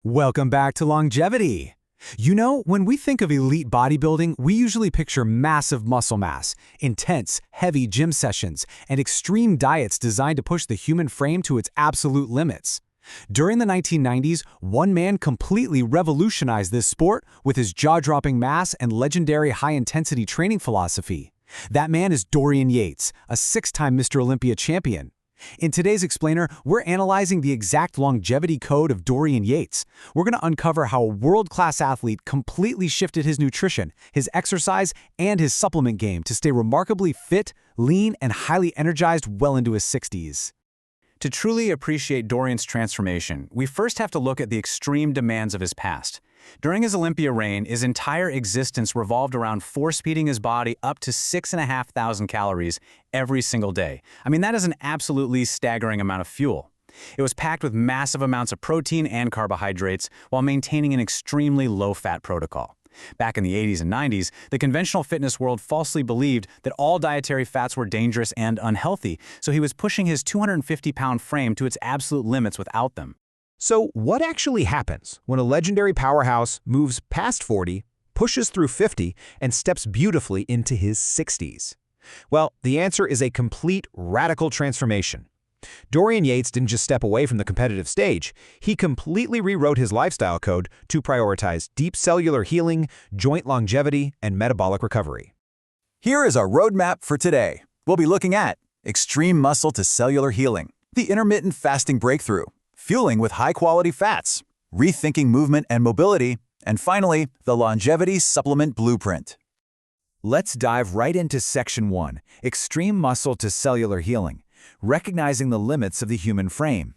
Welcome back to Longevity. You know, when we think of elite bodybuilding, we usually picture massive muscle mass, intense, heavy gym sessions, and extreme diets designed to push the human frame to its absolute limits. During the 1990s, one man completely revolutionized this sport with his jaw-dropping mass and legendary high-intensity training philosophy. That man is Dorian Yates, a six-time Mr. Olympia champion. In today's Explainer, we're analyzing the exact longevity code of Dorian Yates. We're going to uncover how a world-class athlete completely shifted his nutrition, his exercise, and his supplement game to stay remarkably fit, lean, and highly energized well into his 60s. To truly appreciate Dorian's transformation, we first have to look at the extreme demands of his past. During his Olympia reign, his entire existence revolved around force-feeding his body up to 6,500 calories every single day. I mean, that is an absolutely staggering amount of fuel. It was packed with massive amounts of protein and carbohydrates while maintaining an extremely low-fat protocol. Back in the 80s and 90s, the conventional fitness world falsely believed that all dietary fats were dangerous and unhealthy, so he was pushing his 250-pound frame to its absolute limits without them. So what actually happens when a legendary powerhouse moves past 40, pushes through 50, and steps beautifully into his 60s? Well, the answer is a complete, radical transformation. Dorian Yates didn't just step away from the competitive stage. He completely rewrote his lifestyle code to prioritize deep cellular healing, joint longevity, and metabolic recovery. Here is our roadmap for today. We'll be looking at extreme muscle to cellular healing, the intermittent fasting breakthrough, fueling with high-quality fats, rethinking movement and mobility, and finally, the longevity supplement blueprint. Let's dive right into Section 1, Extreme Muscle to Cellular Healing, recognizing the limits of the human frame.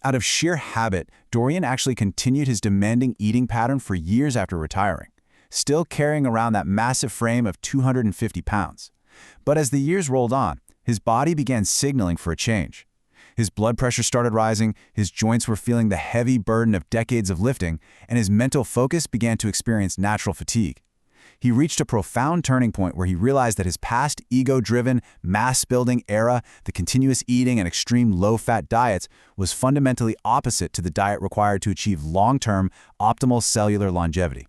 Out of sheer habit, Dorian actually continued his demanding eating pattern for years after retiring, still carrying around that massive frame of 250 pounds. But as the years rolled on, his body began signaling for a change. His blood pressure started rising, his joints were feeling the heavy burden of decades of lifting, and his mental focus began to experience natural fatigue. He reached a profound turning point where he realized that his past ego-driven, mass-building era, the continuous eating and extreme low-fat diets, was fundamentally opposite to the diet required to achieve long-term, optimal cellular longevity.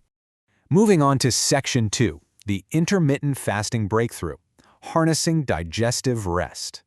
Moving on to Section 2, the Intermittent Fasting Breakthrough, Harnessing Digestive Rest.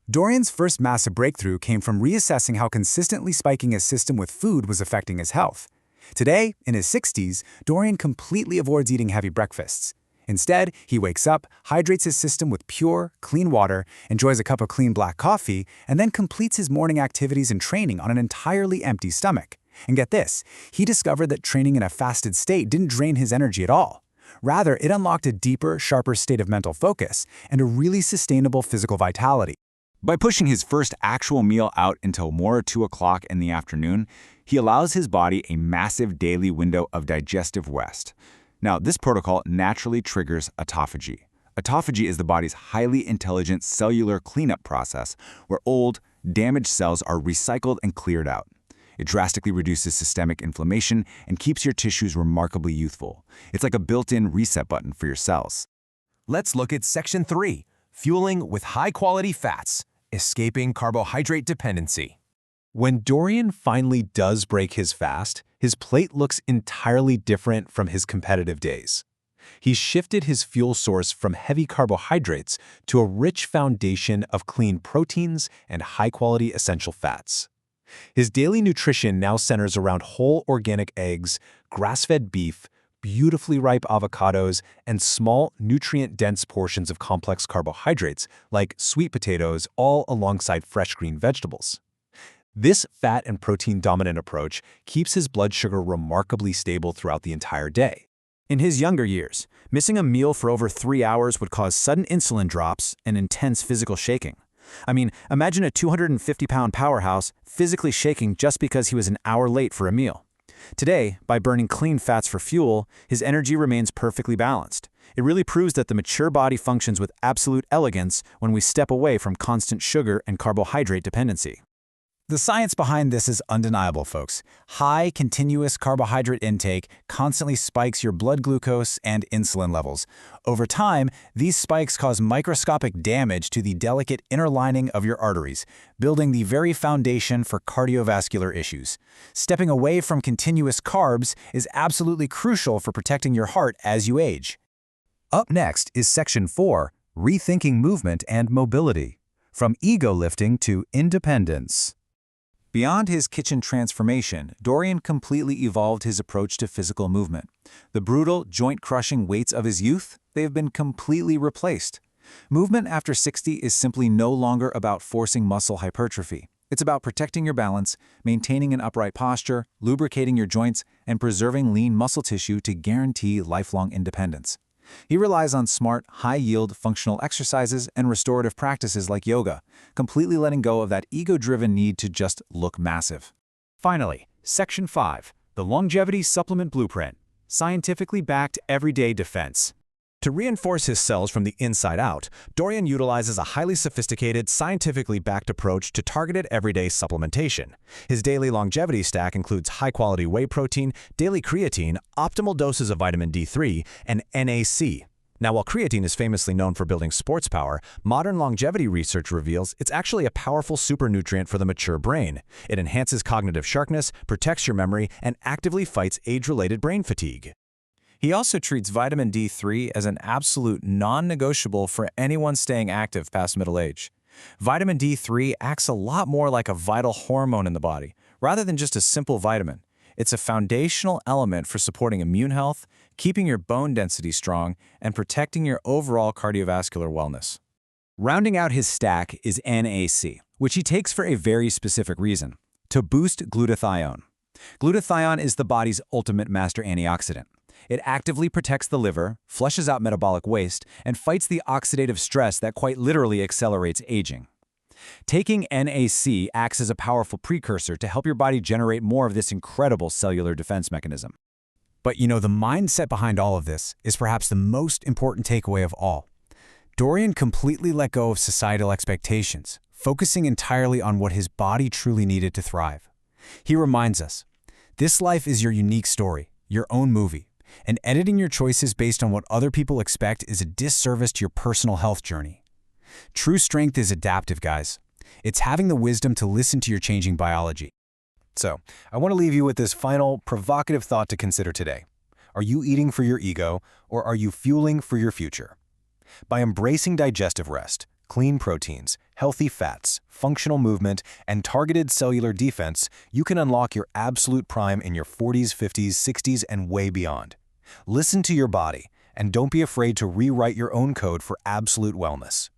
Dorian's first massive breakthrough came from reassessing how consistently spiking his system with food was affecting his health. Today, in his 60s, Dorian completely avoids eating heavy breakfasts. Instead, he wakes up, hydrates his system with pure, clean water, enjoys a cup of clean black coffee, and then completes his morning activities and training on an entirely empty stomach. And get this, he discovered that training in a fasted state didn't drain his energy at all. Rather, it unlocked a deeper, sharper state of mental focus and a really sustainable physical vitality. By pushing his first actual meal out until 1 or 2 o'clock in the afternoon, he allows his body a massive daily window of digestive rest. Now, this protocol naturally triggers autophagy. Autophagy is the body's highly intelligent cellular cleanup process where old, damaged cells are recycled and cleared out. It drastically reduces systemic inflammation and keeps your tissues remarkably youthful. It's like a built-in reset button for your cells. Let's look at Section 3, Fueling with High-Quality Fats, Escaping Carbohydrate Dependency. When Dorian finally does break his fast, his plate looks entirely different from his competitive days. He's shifted his fuel source from heavy carbohydrates to a rich foundation of clean proteins and high-quality essential fats. His daily nutrition now centers around whole organic eggs, grass-fed beef, beautifully ripe avocados, and small, nutrient-dense portions of complex carbohydrates like sweet potatoes, all alongside fresh green vegetables. This fat and protein-dominant approach keeps his blood sugar remarkably stable throughout the entire day. In his younger years, missing a meal for over 3 hours would cause sudden insulin drops and intense physical shaking. I mean, imagine a 250-pound powerhouse physically shaking just because he was an hour late for a meal. Today, by burning clean fats for fuel, his energy remains perfectly balanced. It really proves that the mature body functions with absolute elegance when we step away from constant sugar and carbohydrate dependency. The science behind this is undeniable, folks. High, continuous carbohydrate intake constantly spikes your blood glucose and insulin levels. Over time, these spikes cause microscopic damage to the delicate inner lining of your arteries, building the very foundation for cardiovascular issues. Stepping away from continuous carbs is absolutely crucial for protecting your heart as you age. Up next is Section 4, Rethinking Movement and Mobility. From ego lifting to independence. Beyond his kitchen transformation, Dorian completely evolved his approach to physical movement. The brutal, joint-crushing weights of his youth, they have been completely replaced. Movement after 60 is simply no longer about forcing muscle hypertrophy. It's about protecting your balance, maintaining an upright posture, lubricating your joints, and preserving lean muscle tissue to guarantee lifelong independence. He relies on smart, high-yield functional exercises and restorative practices like yoga, completely letting go of that ego-driven need to just look massive. Finally, Section 5, the Longevity Supplement Blueprint, scientifically backed everyday defense. To reinforce his cells from the inside out, Dorian utilizes a highly sophisticated, scientifically backed approach to targeted everyday supplementation. His daily longevity stack includes high-quality whey protein, daily creatine, optimal doses of vitamin D3, and NAC. Now, while creatine is famously known for building sports power, modern longevity research reveals it's actually a powerful supernutrient for the mature brain. It enhances cognitive sharpness, protects your memory, and actively fights age-related brain fatigue. He also treats vitamin D3 as an absolute non-negotiable for anyone staying active past middle age. Vitamin D3 acts a lot more like a vital hormone in the body, rather than just a simple vitamin. It's a foundational element for supporting immune health, keeping your bone density strong, and protecting your overall cardiovascular wellness. Rounding out his stack is NAC, which he takes for a very specific reason: to boost glutathione. Glutathione is the body's ultimate master antioxidant. It actively protects the liver, flushes out metabolic waste, and fights the oxidative stress that quite literally accelerates aging. Taking NAC acts as a powerful precursor to help your body generate more of this incredible cellular defense mechanism. But the mindset behind all of this is perhaps the most important takeaway of all. Dorian completely let go of societal expectations, focusing entirely on what his body truly needed to thrive. He reminds us, this life is your unique story, your own movie. And editing your choices based on what other people expect is a disservice to your personal health journey. True strength is adaptive, guys. It's having the wisdom to listen to your changing biology. So, I want to leave you with this final, provocative thought to consider today. Are you eating for your ego, or are you fueling for your future? By embracing digestive rest, clean proteins, healthy fats, functional movement, and targeted cellular defense, you can unlock your absolute prime in your 40s, 50s, 60s, and way beyond. Listen to your body, and don't be afraid to rewrite your own code for absolute wellness.